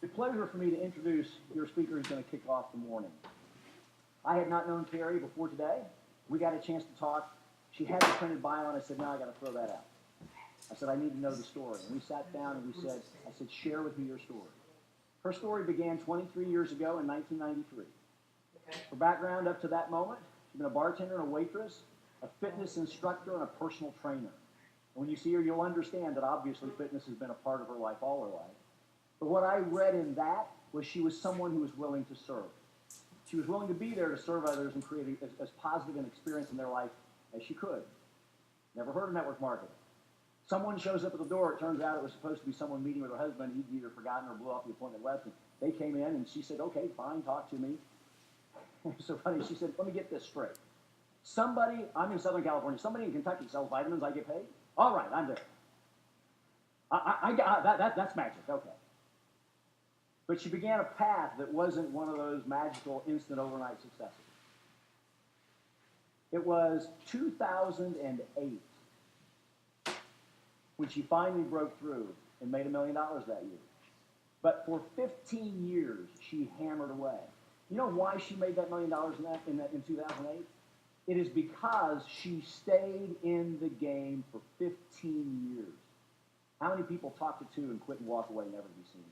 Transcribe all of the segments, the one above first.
It's a pleasure for me to introduce your speaker who's going to kick off the morning. I had not known Carrie before today. We got a chance to talk. She had a printed bio, and I said, no, I got to throw that out. I said, I need to know the story. And we sat down and I said, share with me your story. Her story began 23 years ago in 1993. Her background up to that moment, she's been a bartender and a waitress, a fitness instructor, and a personal trainer. And when you see her, you'll understand that obviously fitness has been a part of her life all her life. But what I read in that was she was someone who was willing to serve. She was willing to be there to serve others and create as positive an experience in their life as she could. Never heard of network marketing. Someone shows up at the door. It turns out it was supposed to be someone meeting with her husband. He'd either forgotten or blew off the appointment, left. And they came in, and she said, okay, fine, talk to me. It's so funny. She said, let me get this straight. I'm in Southern California. Somebody in Kentucky sells vitamins. I get paid? All right, I'm there. That's magic. Okay. But she began a path that wasn't one of those magical instant overnight successes. It was 2008 when she finally broke through and made $1 million that year. But for 15 years, she hammered away. You know why she made that $1 million in 2008? It is because she stayed in the game for 15 years. How many people talk to two and quit and walk away, never to be seen again?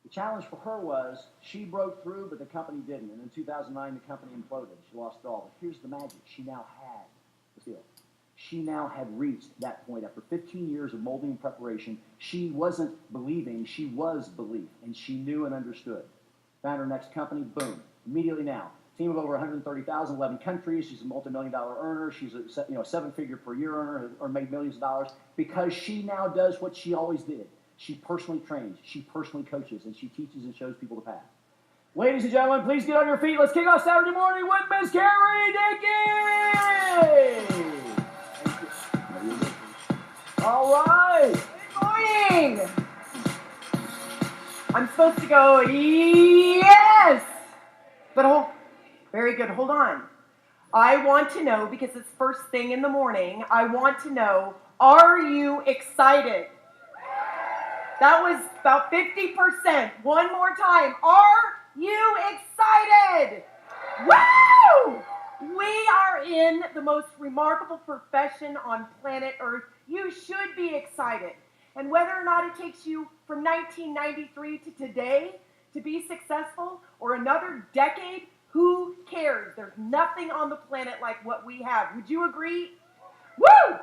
The challenge for her was she broke through, but the company didn't. And in 2009, the company imploded. She lost it all. But here's the magic. She now had the skill. She now had reached that point. After 15 years of molding and preparation, she wasn't believing. She was belief. And she knew and understood. Found her next company. Boom. Immediately now. Team of over 130,000, 11 countries. She's a multi-million-dollar earner. She's a seven-figure per year earner or made millions of dollars because she now does what she always did. She personally trains, she personally coaches, and she teaches and shows people the path. Ladies and gentlemen, please get on your feet. Let's kick off Saturday morning with Miss Carrie Dickie! All right. Good morning. I'm supposed to go, yes! But very good, hold on. I want to know, because it's first thing in the morning, I want to know, are you excited? That was about 50%. One more time. Are you excited? Woo! We are in the most remarkable profession on planet Earth. You should be excited. And whether or not it takes you from 1993 to today to be successful or another decade, who cares? There's nothing on the planet like what we have. Would you agree? Woo!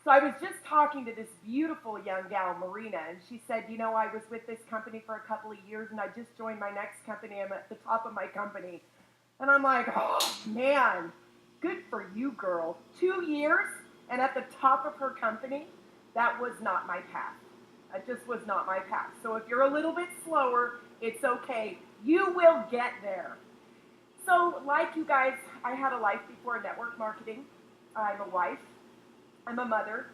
So I was just talking to this beautiful young gal, Marina, and she said, you know, I was with this company for a couple of years, and I just joined my next company. I'm at the top of my company. And I'm like, oh, man, good for you, girl. 2 years and at the top of her company? That was not my path. That just was not my path. So if you're a little bit slower, it's okay. You will get there. So like you guys, I had a life before network marketing. I'm a wife. I'm a mother.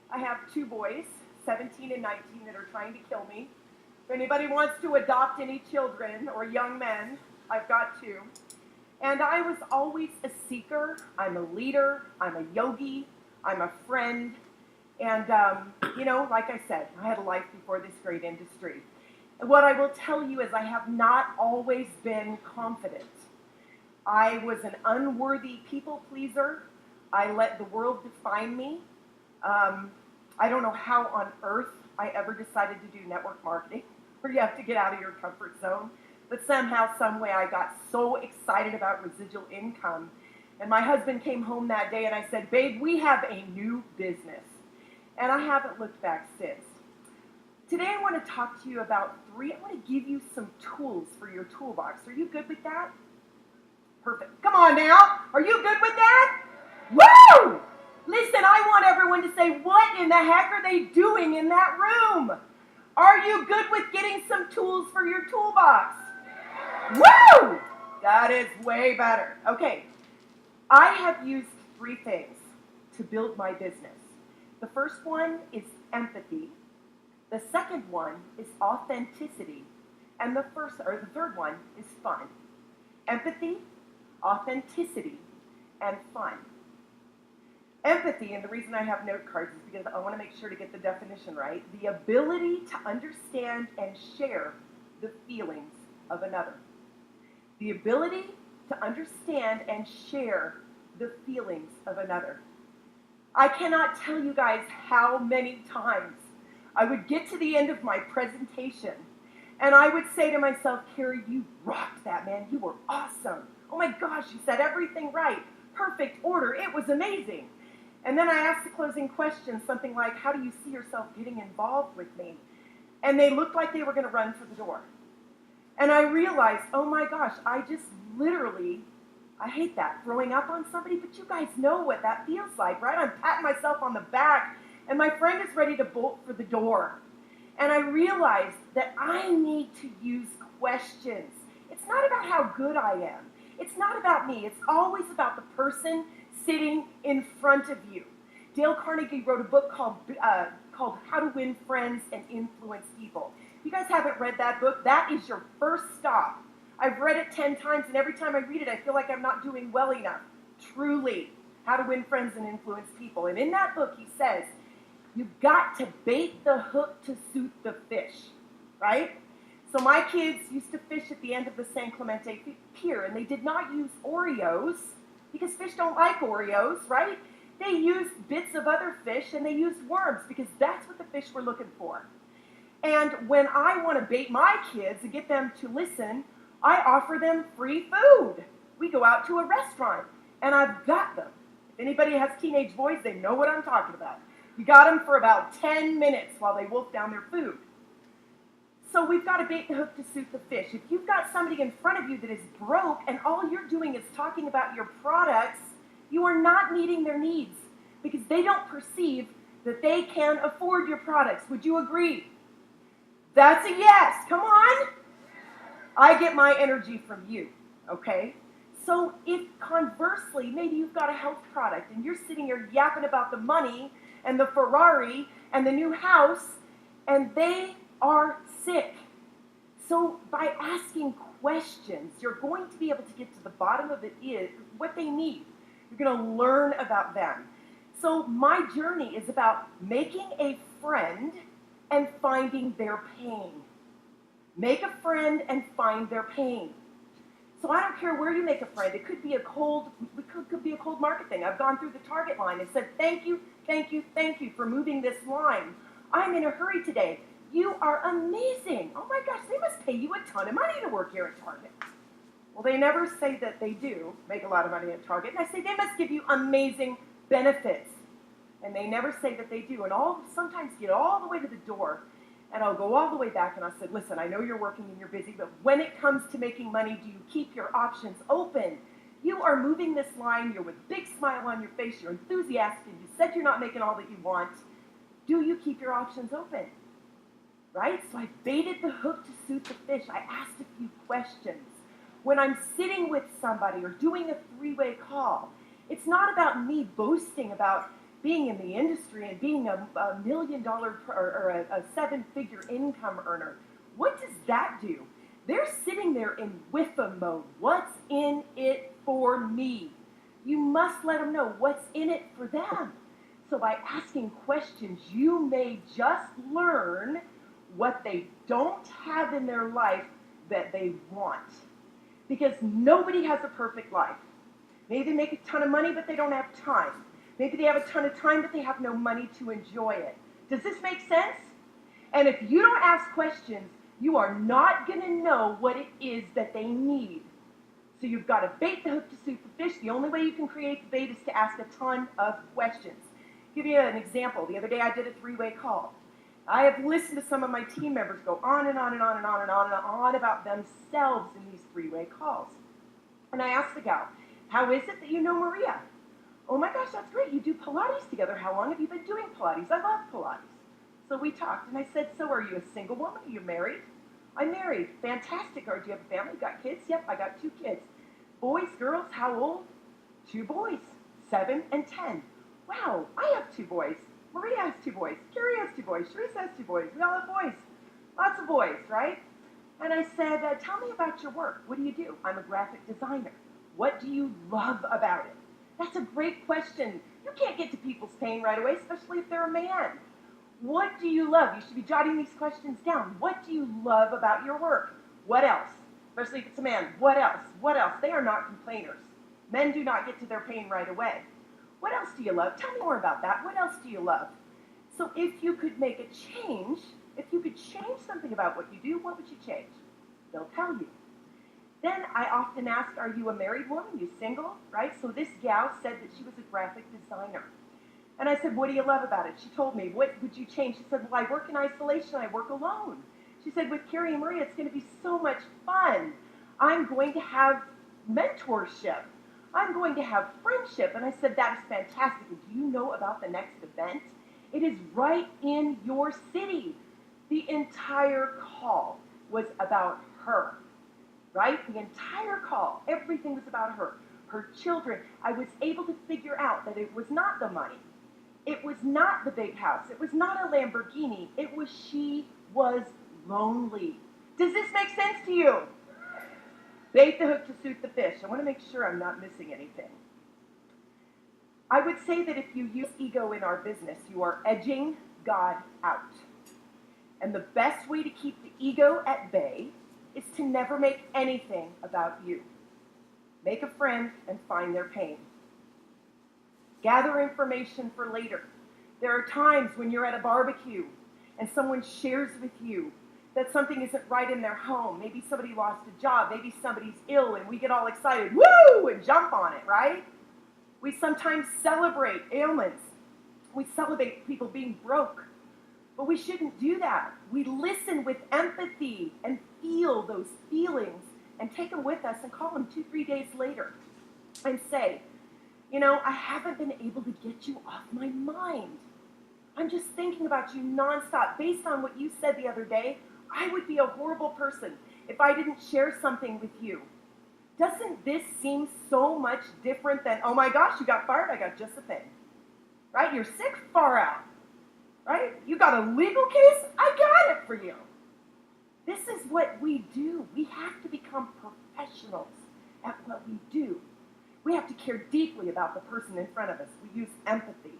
I have 2 boys, 17 and 19, that are trying to kill me. If anybody wants to adopt any children or young men, I've got 2. And I was always a seeker. I'm a leader. I'm a yogi. I'm a friend. And, like I said, I had a life before this great industry. And what I will tell you is I have not always been confident. I was an unworthy people pleaser. I let the world define me. I don't know how on earth I ever decided to do network marketing, where you have to get out of your comfort zone. But somehow, some way, I got so excited about residual income. And my husband came home that day and I said, babe, we have a new business. And I haven't looked back since. Today I want to talk to you about I want to give you some tools for your toolbox. Are you good with that? Perfect. Come on now. Are you good with that? Woo! Listen, I want everyone to say, what in the heck are they doing in that room? Are you good with getting some tools for your toolbox? Woo! That is way better. Okay. I have used 3 things to build my business. The first one is empathy. The second one is authenticity. And the third one is fun. Empathy, authenticity, and fun. Empathy, and the reason I have note cards is because I want to make sure to get the definition right. The ability to understand and share the feelings of another. The ability to understand and share the feelings of another. I cannot tell you guys how many times I would get to the end of my presentation and I would say to myself, Carrie, you rocked that, man. You were awesome. Oh my gosh, you said everything right. Perfect order. It was amazing. And then I asked the closing question, something like, how do you see yourself getting involved with me? And they looked like they were going to run for the door. And I realized, oh my gosh, I just literally, I hate that, throwing up on somebody, but you guys know what that feels like, right? I'm patting myself on the back, and my friend is ready to bolt for the door. And I realized that I need to use questions. It's not about how good I am. It's not about me. It's always about the person sitting in front of you. Dale Carnegie wrote a book called How to Win Friends and Influence People. If you guys haven't read that book, that is your first stop. I've read it 10 times, and every time I read it, I feel like I'm not doing well enough. Truly, How to Win Friends and Influence People. And in that book, he says, you've got to bait the hook to suit the fish, right? So my kids used to fish at the end of the San Clemente Pier, and they did not use Oreos, because fish don't like Oreos, right? They used bits of other fish, and they used worms, because that's what the fish were looking for. And when I want to bait my kids and get them to listen, I offer them free food. We go out to a restaurant, and I've got them. If anybody has teenage boys, they know what I'm talking about. We got them for about 10 minutes while they wolf down their food. So we've got to bait the hook to suit the fish. If you've got somebody in front of you that is broke and all you're doing is talking about your products, you are not meeting their needs because they don't perceive that they can afford your products. Would you agree? That's a yes. Come on. I get my energy from you, okay? So if conversely, maybe you've got a health product and you're sitting here yapping about the money and the Ferrari and the new house, and they are sick. So by asking questions, you're going to be able to get to the bottom of it is what they need. You're going to learn about them. So my journey is about making a friend and finding their pain. Make a friend and find their pain. So I don't care where you make a friend. It could be a cold market thing. I've gone through the Target line and said, thank you for moving this line. I'm in a hurry today. You are amazing. Oh my gosh, they must pay you a ton of money to work here at Target. Well, they never say that they do make a lot of money at Target. And I say they must give you amazing benefits. And they never say that they do. And I'll sometimes get all the way to the door, and I'll go all the way back, and I'll say, listen, I know you're working and you're busy, but when it comes to making money, do you keep your options open? You are moving this line. You're with a big smile on your face. You're enthusiastic. You said you're not making all that you want. Do you keep your options open? Right? So I baited the hook to suit the fish. I asked a few questions. When I'm sitting with somebody or doing a three-way call, it's not about me boasting about being in the industry and being a $1 million or a seven-figure income earner. What does that do? They're sitting there in with-em mode. What's in it for me? You must let them know what's in it for them. So by asking questions, you may just learn what they don't have in their life that they want. Because nobody has a perfect life. Maybe they make a ton of money, but they don't have time. Maybe they have a ton of time, but they have no money to enjoy it. Does this make sense? And if you don't ask questions, you are not going to know what it is that they need. So you've got to bait the hook to suit the fish. The only way you can create the bait is to ask a ton of questions. I'll give you an example. The other day I did a three-way call. I have listened to some of my team members go on and on and on and on and on and on about themselves in these three-way calls. And I asked the gal, how is it that you know Maria? Oh my gosh, that's great. You do Pilates together. How long have you been doing Pilates? I love Pilates. So we talked, and I said, so are you a single woman? Are you married? I'm married. Fantastic. Or do you have a family? You got kids? Yep, I got 2 kids. Boys, girls, how old? 2 boys, 7 and 10. Wow, I have 2 boys. Maria has 2 boys. Carrie has 2 boys. Teresa has 2 boys. We all have boys. Lots of boys, right? And I said, tell me about your work. What do you do? I'm a graphic designer. What do you love about it? That's a great question You can't get to people's pain right away, especially if they're a man. What do you love? You should be jotting these questions down. What do you love about your work? What else? Especially if it's a man. What else? What else? They are not complainers. Men do not get to their pain right away. What else do you love? Tell me more about that. What else do you love? So if you could make a change, if you could change something about what you do, what would you change? They'll tell you. Then I often ask, are you a married woman? You single? Right? So this gal said that she was a graphic designer. And I said, what do you love about it? She told me, what would you change? She said, well, I work in isolation. I work alone. She said, with Carrie and Maria, it's going to be so much fun. I'm going to have mentorship. I'm going to have friendship. And I said, that is fantastic. And do you know about the next event? It is right in your city. The entire call was about her, right? The entire call, everything was about her. Her children. I was able to figure out that it was not the money. It was not the big house. It was not a Lamborghini. It was she was lonely. Does this make sense to you? Bait the hook to suit the fish. I want to make sure I'm not missing anything. I would say that if you use ego in our business, you are edging God out. And the best way to keep the ego at bay is to never make anything about you. Make a friend and find their pain. Gather information for later. There are times when you're at a barbecue and someone shares with you that something isn't right in their home. Maybe somebody lost a job. Maybe somebody's ill, and we get all excited, woo, and jump on it, right? We sometimes celebrate ailments. We celebrate people being broke. But we shouldn't do that. We listen with empathy and feel those feelings and take them with us and call them 2-3 days later and say, you know, I haven't been able to get you off my mind. I'm just thinking about you nonstop. Based on what you said the other day, I would be a horrible person if I didn't share something with you. Doesn't this seem so much different than, oh my gosh, you got fired, I got just the thing. Right? You're sick, far out. Right? You got a legal case, I got it for you. This is what we do. We have to become professionals at what we do. We have to care deeply about the person in front of us. We use empathy.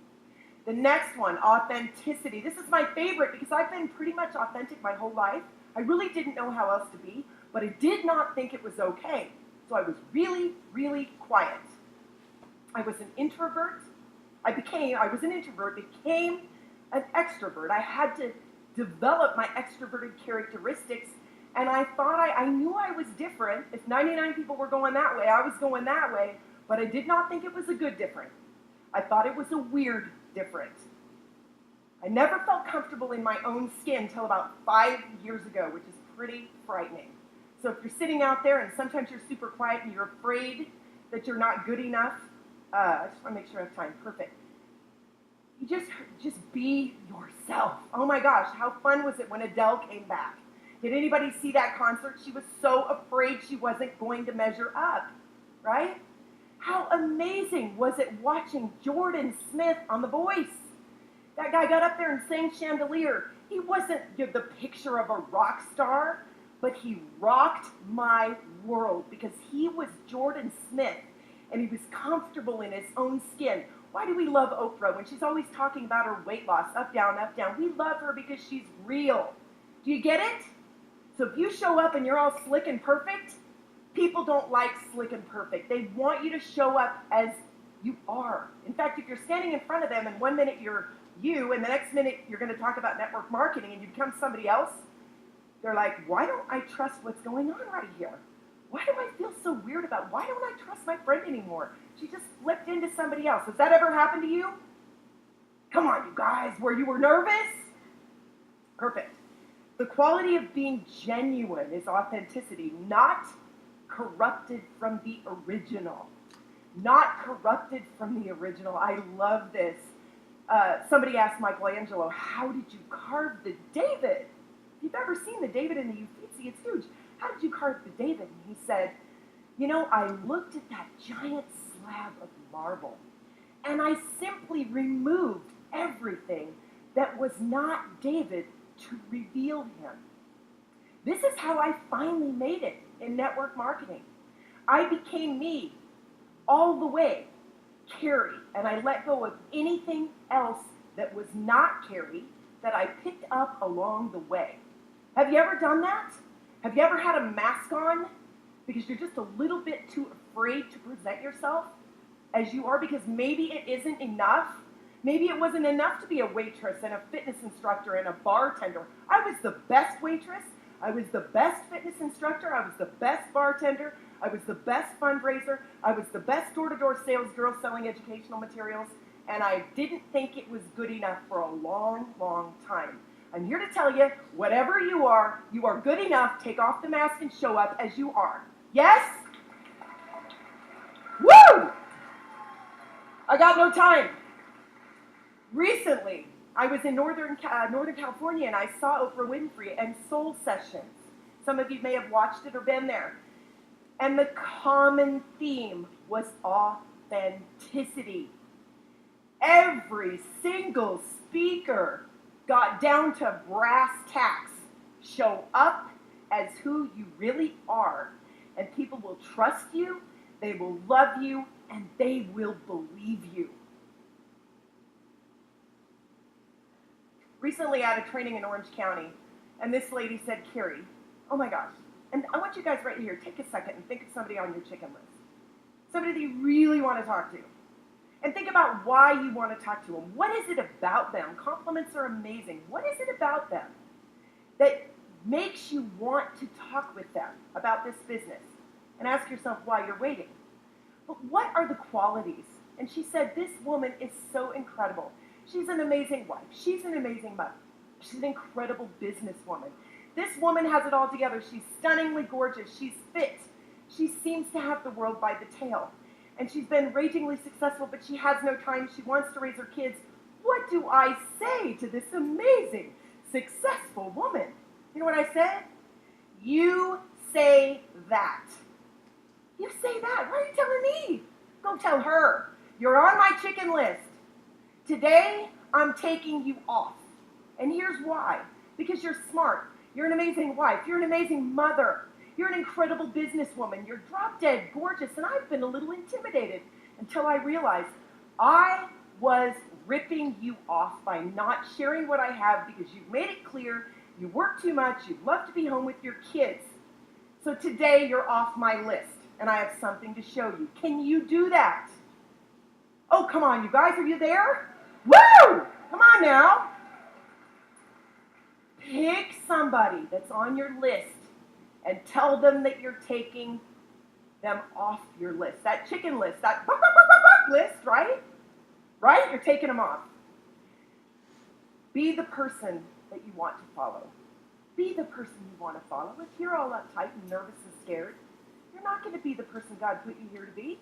The next one, authenticity. This is my favorite because I've been pretty much authentic my whole life. I really didn't know how else to be, but I did not think it was okay. So I was really, really quiet. I was an introvert. I was an introvert, became an extrovert. I had to develop my extroverted characteristics, and I thought I knew I was different. If 99 people were going that way, I was going that way, but I did not think it was a good different. I thought it was a weird different. I never felt comfortable in my own skin until about 5 years ago, which is pretty frightening. So if you're sitting out there and sometimes you're super quiet and you're afraid that you're not good enough, I just want to make sure I have time. Perfect. You just be yourself. Oh my gosh, how fun was it when Adele came back? Did anybody see that concert? She was so afraid she wasn't going to measure up, right? How amazing was it watching Jordan Smith on The Voice? That guy got up there and sang Chandelier. He wasn't the picture of a rock star, but he rocked my world because he was Jordan Smith and he was comfortable in his own skin. Why do we love Oprah when she's always talking about her weight loss, up, down, up, down? We love her because she's real. Do you get it? So if you show up and you're all slick and perfect, people don't like slick and perfect. They want you to show up as you are. In fact, if you're standing in front of them and 1 minute you're you and the next minute you're going to talk about network marketing and you become somebody else, they're like, why don't I trust what's going on right here? Why do I feel so weird about, why don't I trust my friend anymore? She just flipped into somebody else. Has that ever happened to you? Come on, you guys, where you were nervous? Perfect. The quality of being genuine is authenticity, not corrupted from the original. Not corrupted from the original. I love this. Somebody asked Michelangelo, how did you carve the David? If you've ever seen the David in the Uffizi, it's huge. How did you carve the David? And he said, you know, I looked at that giant slab of marble, and I simply removed everything that was not David to reveal him. This is how I finally made it in network marketing. I became me all the way Carrie, and I let go of anything else that was not Carrie that I picked up along the way. Have you ever done that? Have you ever had a mask on because you're just a little bit too afraid to present yourself as you are because maybe it isn't enough? Maybe it wasn't enough to be a waitress and a fitness instructor and a bartender. I was the best waitress. I was the best fitness instructor. I was the best bartender. I was the best fundraiser. I was the best door-to-door sales girl selling educational materials. And I didn't think it was good enough for a long, long time. I'm here to tell you, whatever you are good enough. Take off the mask and show up as you are. Yes? Woo! I got no time. Recently, I was in Northern California and I saw Oprah Winfrey and Soul Sessions. Some of you may have watched it or been there. And the common theme was authenticity. Every single speaker got down to brass tacks. Show up as who you really are, and people will trust you, they will love you, and they will believe you. Recently, I had a training in Orange County, and this lady said, Carrie, oh my gosh, and I want you guys right here, take a second and think of somebody on your chicken list. Somebody that you really want to talk to. And think about why you want to talk to them. What is it about them? Compliments are amazing. What is it about them that makes you want to talk with them about this business? And ask yourself why you're waiting. But what are the qualities? And she said, this woman is so incredible. She's an amazing wife. She's an amazing mother. She's an incredible businesswoman. This woman has it all together. She's stunningly gorgeous. She's fit. She seems to have the world by the tail. And she's been ragingly successful, but she has no time. She wants to raise her kids. What do I say to this amazing, successful woman? You know what I said? You say that. You say that. Why are you telling me? Go tell her. You're on my chicken list. Today, I'm taking you off. And here's why. Because you're smart. You're an amazing wife. You're an amazing mother. You're an incredible businesswoman. You're drop dead gorgeous. And I've been a little intimidated until I realized I was ripping you off by not sharing what I have because you've made it clear you work too much. You'd love to be home with your kids. So today, you're off my list. And I have something to show you. Can you do that? Oh, come on, you guys. Are you there? Woo! Come on now. Pick somebody that's on your list and tell them that you're taking them off your list. That chicken list, that list, right? Right? You're taking them off. Be the person that you want to follow. Be the person you want to follow. If you're all uptight and nervous and scared, you're not going to be the person God put you here to be.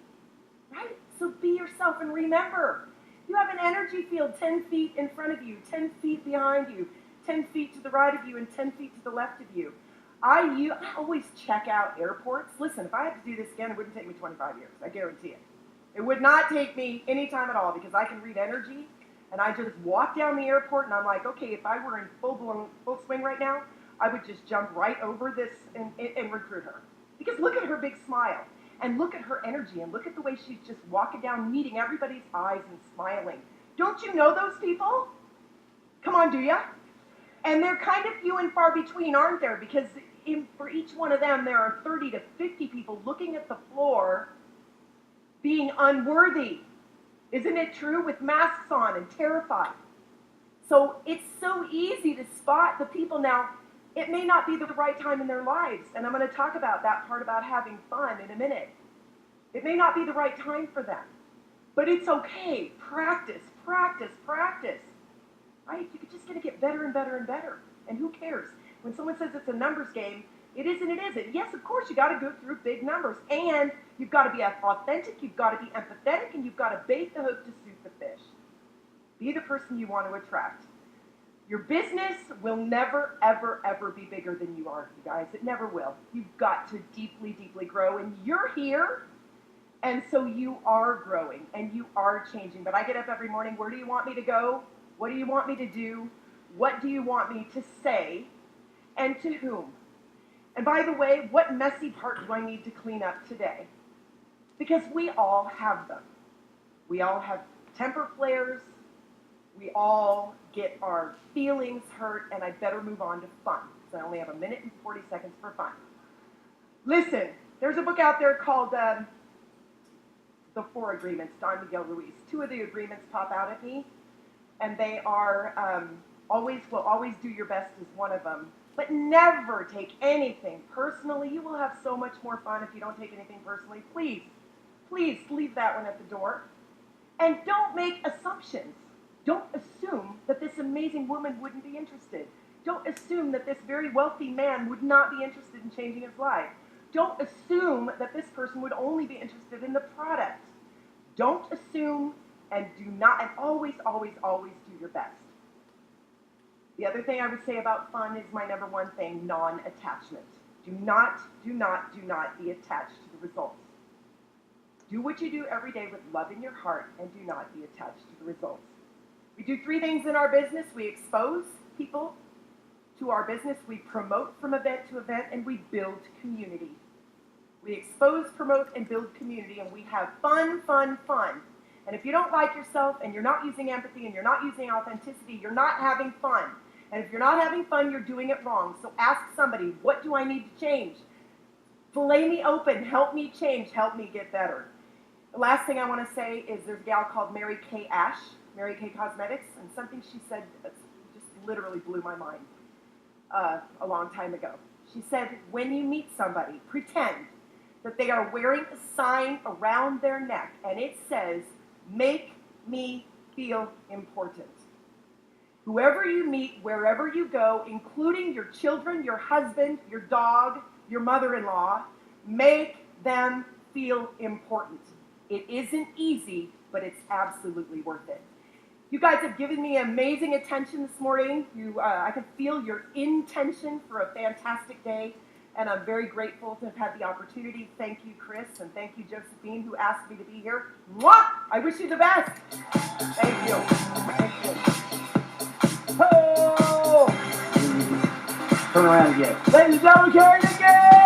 Right? So be yourself and remember, you have an energy field 10 feet in front of you, 10 feet behind you, 10 feet to the right of you, and 10 feet to the left of you. I always check out airports. Listen, if I had to do this again, it wouldn't take me 25 years. I guarantee it. It would not take me any time at all because I can read energy, and I just walk down the airport, and I'm like, okay, if I were in full swing right now, I would just jump right over this and recruit her. Because look at her big smile. And look at her energy, and look at the way she's just walking down, meeting everybody's eyes and smiling. Don't you know those people? Come on, do ya? And they're kind of few and far between, aren't there? Because for each one of them, there are 30 to 50 people looking at the floor being unworthy. Isn't it true? With masks on and terrified. So it's so easy to spot the people. Now, it may not be the right time in their lives, and I'm going to talk about that part about having fun in a minute. It may not be the right time for them, but it's okay. Practice, practice, practice. Right? You're just going to get better and better and better, and who cares? When someone says it's a numbers game, it isn't, it isn't. Yes, of course, you got to go through big numbers, and you've got to be authentic, you've got to be empathetic, and you've got to bait the hook to suit the fish. Be the person you want to attract. Your business will never, ever, ever be bigger than you are, you guys. It never will. You've got to deeply, deeply grow, and you're here, and so you are growing, and you are changing. But I get up every morning, where do you want me to go? What do you want me to do? What do you want me to say? And to whom? And by the way, what messy part do I need to clean up today? Because we all have them. We all have temper flares. We all get our feelings hurt, and I better move on to fun, because I only have 1 minute and 40 seconds for fun. Listen, there's a book out there called The 4 Agreements, Don Miguel Ruiz. 2 of the agreements pop out at me, and they are always do your best is one of them, but never take anything personally. You will have so much more fun if you don't take anything personally. Please leave that one at the door. And don't make assumptions. Don't assume that this amazing woman wouldn't be interested. Don't assume that this very wealthy man would not be interested in changing his life. Don't assume that this person would only be interested in the product. Don't assume, and always do your best. The other thing I would say about fun is my number 1 thing, non-attachment. Do not be attached to the results. Do what you do every day with love in your heart, and do not be attached to the results. We do 3 things in our business. We expose people to our business. We promote from event to event, and we build community. We expose, promote, and build community, and we have fun. And if you don't like yourself, and you're not using empathy, and you're not using authenticity, you're not having fun. And if you're not having fun, you're doing it wrong. So ask somebody, what do I need to change? Fillet me open, help me change, help me get better. The last thing I want to say is there's a gal called Mary Kay Ash, Mary Kay Cosmetics, and something she said just literally blew my mind a long time ago. She said, when you meet somebody, pretend that they are wearing a sign around their neck, and it says, make me feel important. Whoever you meet, wherever you go, including your children, your husband, your dog, your mother-in-law, make them feel important. It isn't easy, but it's absolutely worth it. You guys have given me amazing attention this morning. I can feel your intention for a fantastic day, and I'm very grateful to have had the opportunity. Thank you, Chris, and thank you, Josephine, who asked me to be here. Mwah! I wish you the best. Thank you. Thank you. Oh! Turn around again. Ladies and gentlemen, Carrie Dickie!